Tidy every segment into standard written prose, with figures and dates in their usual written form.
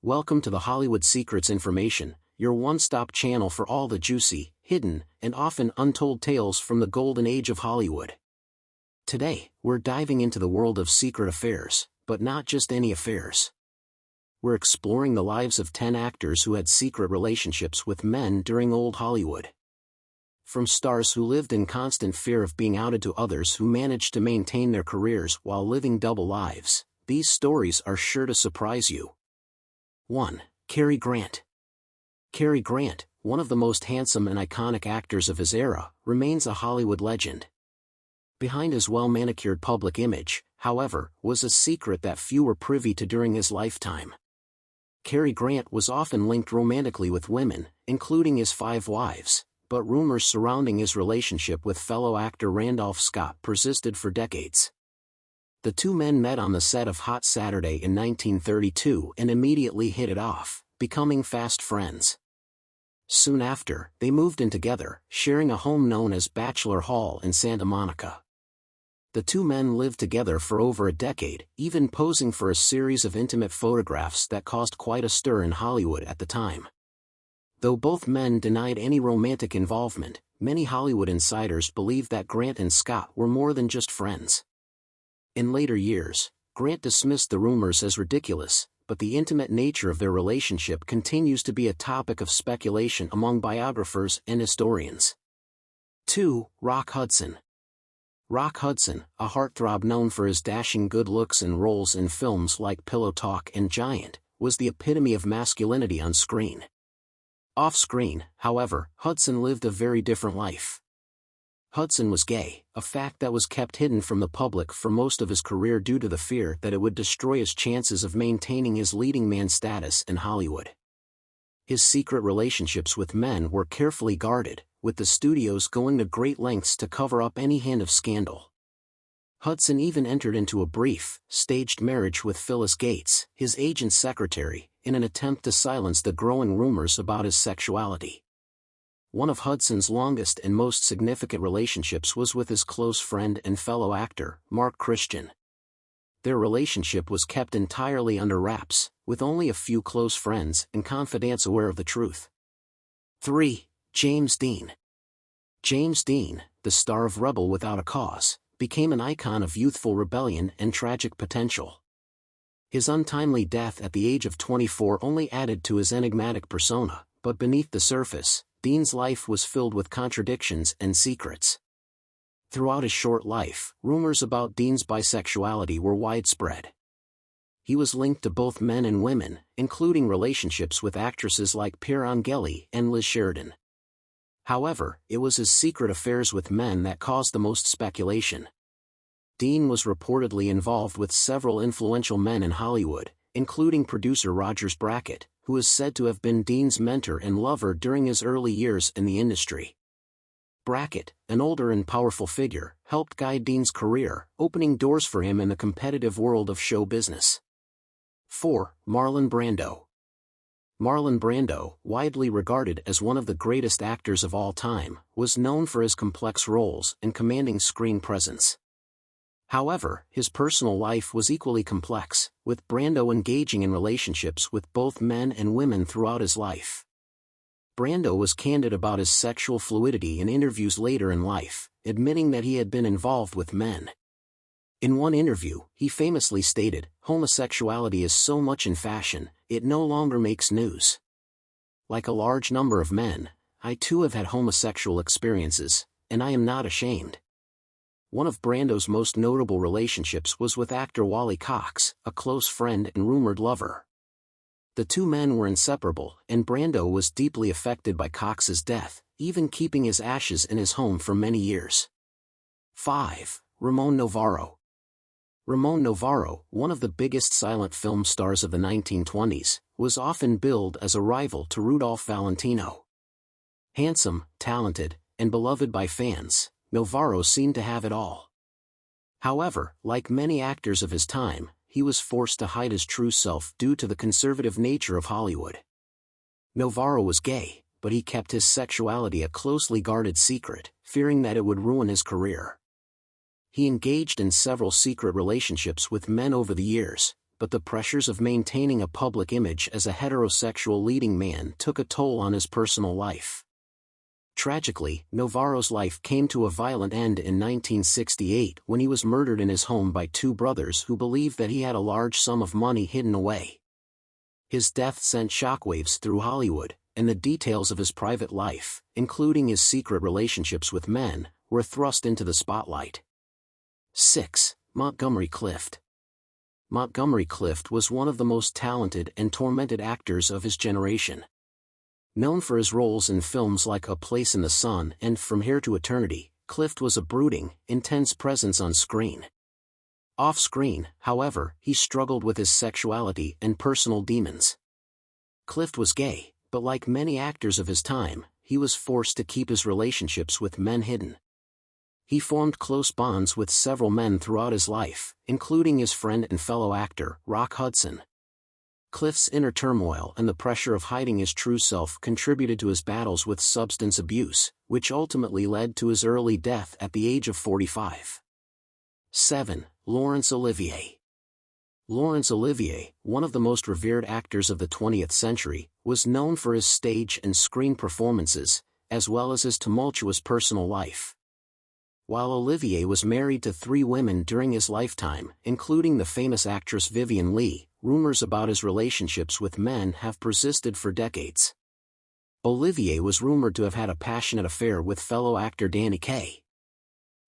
Welcome to the Hollywood Secrets Information, your one-stop channel for all the juicy, hidden, and often untold tales from the golden age of Hollywood. Today, we're diving into the world of secret affairs, but not just any affairs. We're exploring the lives of 10 actors who had secret relationships with men during old Hollywood. From stars who lived in constant fear of being outed to others who managed to maintain their careers while living double lives, these stories are sure to surprise you. 1. Cary Grant. Cary Grant, one of the most handsome and iconic actors of his era, remains a Hollywood legend. Behind his well-manicured public image, however, was a secret that few were privy to during his lifetime. Cary Grant was often linked romantically with women, including his 5 wives, but rumors surrounding his relationship with fellow actor Randolph Scott persisted for decades. The two men met on the set of Hot Saturday in 1932 and immediately hit it off, becoming fast friends. Soon after, they moved in together, sharing a home known as Bachelor Hall in Santa Monica. The two men lived together for over a decade, even posing for a series of intimate photographs that caused quite a stir in Hollywood at the time. Though both men denied any romantic involvement, many Hollywood insiders believed that Grant and Scott were more than just friends. In later years, Grant dismissed the rumors as ridiculous, but the intimate nature of their relationship continues to be a topic of speculation among biographers and historians. 2. Rock Hudson. Rock Hudson, a heartthrob known for his dashing good looks and roles in films like Pillow Talk and Giant, was the epitome of masculinity on screen. Off-screen, however, Hudson lived a very different life. Hudson was gay, a fact that was kept hidden from the public for most of his career due to the fear that it would destroy his chances of maintaining his leading man status in Hollywood. His secret relationships with men were carefully guarded, with the studios going to great lengths to cover up any hint of scandal. Hudson even entered into a brief, staged marriage with Phyllis Gates, his agent's secretary, in an attempt to silence the growing rumors about his sexuality. One of Hudson's longest and most significant relationships was with his close friend and fellow actor, Mark Christian. Their relationship was kept entirely under wraps, with only a few close friends and confidants aware of the truth. 3. James Dean. James Dean, the star of Rebel Without a Cause, became an icon of youthful rebellion and tragic potential. His untimely death at the age of 24 only added to his enigmatic persona, but beneath the surface, Dean's life was filled with contradictions and secrets. Throughout his short life, rumors about Dean's bisexuality were widespread. He was linked to both men and women, including relationships with actresses like Pier Angeli and Liz Sheridan. However, it was his secret affairs with men that caused the most speculation. Dean was reportedly involved with several influential men in Hollywood, including producer Rogers Brackett, who is said to have been Dean's mentor and lover during his early years in the industry. Brackett, an older and powerful figure, helped guide Dean's career, opening doors for him in the competitive world of show business. 4. Marlon Brando. Marlon Brando, widely regarded as one of the greatest actors of all time, was known for his complex roles and commanding screen presence. However, his personal life was equally complex, with Brando engaging in relationships with both men and women throughout his life. Brando was candid about his sexual fluidity in interviews later in life, admitting that he had been involved with men. In one interview, he famously stated, "Homosexuality is so much in fashion, it no longer makes news. Like a large number of men, I too have had homosexual experiences, and I am not ashamed." One of Brando's most notable relationships was with actor Wally Cox, a close friend and rumored lover. The two men were inseparable, and Brando was deeply affected by Cox's death, even keeping his ashes in his home for many years. 5. Ramon Novarro. Ramon Novarro, one of the biggest silent film stars of the 1920s, was often billed as a rival to Rudolph Valentino. Handsome, talented, and beloved by fans, Novarro seemed to have it all. However, like many actors of his time, he was forced to hide his true self due to the conservative nature of Hollywood. Novarro was gay, but he kept his sexuality a closely guarded secret, fearing that it would ruin his career. He engaged in several secret relationships with men over the years, but the pressures of maintaining a public image as a heterosexual leading man took a toll on his personal life. Tragically, Novarro's life came to a violent end in 1968 when he was murdered in his home by two brothers who believed that he had a large sum of money hidden away. His death sent shockwaves through Hollywood, and the details of his private life, including his secret relationships with men, were thrust into the spotlight. 6. Montgomery Clift. Montgomery Clift was one of the most talented and tormented actors of his generation. Known for his roles in films like A Place in the Sun and From Here to Eternity, Clift was a brooding, intense presence on screen. Off-screen, however, he struggled with his sexuality and personal demons. Clift was gay, but like many actors of his time, he was forced to keep his relationships with men hidden. He formed close bonds with several men throughout his life, including his friend and fellow actor, Rock Hudson. Clift's inner turmoil and the pressure of hiding his true self contributed to his battles with substance abuse, which ultimately led to his early death at the age of 45. 7. Laurence Olivier. Laurence Olivier, one of the most revered actors of the 20th century, was known for his stage and screen performances, as well as his tumultuous personal life. While Olivier was married to 3 women during his lifetime, including the famous actress Vivien Leigh, rumors about his relationships with men have persisted for decades. Olivier was rumored to have had a passionate affair with fellow actor Danny Kaye.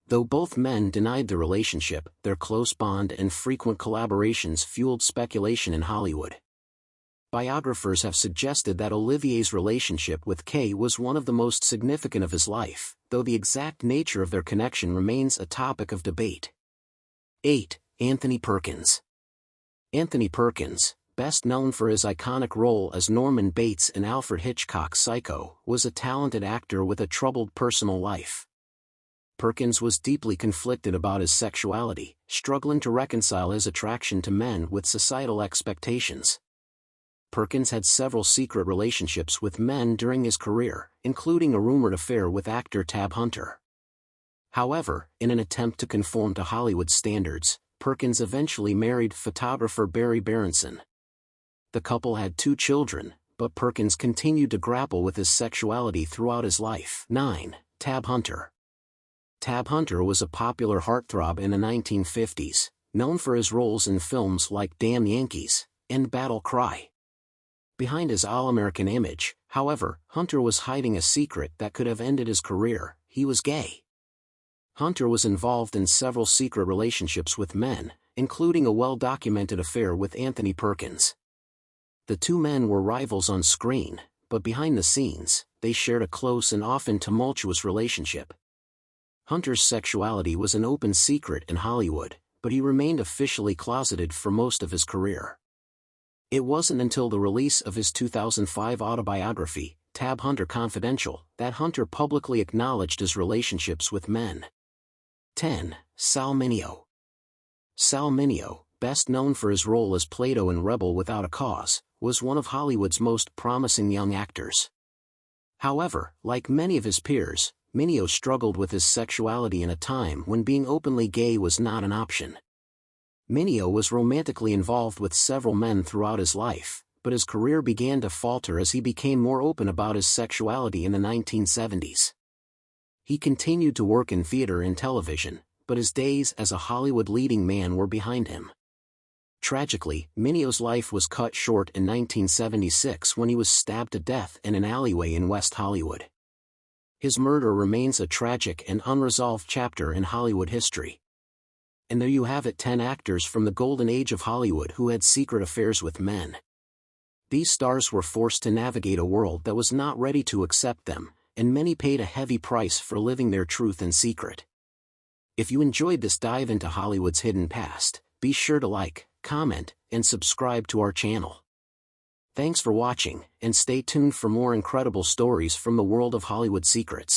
Though both men denied the relationship, their close bond and frequent collaborations fueled speculation in Hollywood. Biographers have suggested that Olivier's relationship with Kaye was one of the most significant of his life, though the exact nature of their connection remains a topic of debate. 8. Anthony Perkins. Anthony Perkins, best known for his iconic role as Norman Bates in Alfred Hitchcock's Psycho, was a talented actor with a troubled personal life. Perkins was deeply conflicted about his sexuality, struggling to reconcile his attraction to men with societal expectations. Perkins had several secret relationships with men during his career, including a rumored affair with actor Tab Hunter. However, in an attempt to conform to Hollywood standards, Perkins eventually married photographer Barry Berenson. The couple had 2 children, but Perkins continued to grapple with his sexuality throughout his life. 9. Tab Hunter. Tab Hunter was a popular heartthrob in the 1950s, known for his roles in films like Damn Yankees and Battle Cry. Behind his all-American image, however, Hunter was hiding a secret that could have ended his career. He was gay. Hunter was involved in several secret relationships with men, including a well-documented affair with Anthony Perkins. The 2 men were rivals on screen, but behind the scenes, they shared a close and often tumultuous relationship. Hunter's sexuality was an open secret in Hollywood, but he remained officially closeted for most of his career. It wasn't until the release of his 2005 autobiography, Tab Hunter Confidential, that Hunter publicly acknowledged his relationships with men. 10. Sal Mineo. Sal Mineo, best known for his role as Plato in Rebel Without a Cause, was one of Hollywood's most promising young actors. However, like many of his peers, Mineo struggled with his sexuality in a time when being openly gay was not an option. Mineo was romantically involved with several men throughout his life, but his career began to falter as he became more open about his sexuality in the 1970s. He continued to work in theater and television, but his days as a Hollywood leading man were behind him. Tragically, Mineo's life was cut short in 1976 when he was stabbed to death in an alleyway in West Hollywood. His murder remains a tragic and unresolved chapter in Hollywood history. And there you have it, 10 actors from the golden age of Hollywood who had secret affairs with men. These stars were forced to navigate a world that was not ready to accept them, and many paid a heavy price for living their truth in secret. If you enjoyed this dive into Hollywood's hidden past, be sure to like, comment, and subscribe to our channel. Thanks for watching, and stay tuned for more incredible stories from the world of Hollywood secrets.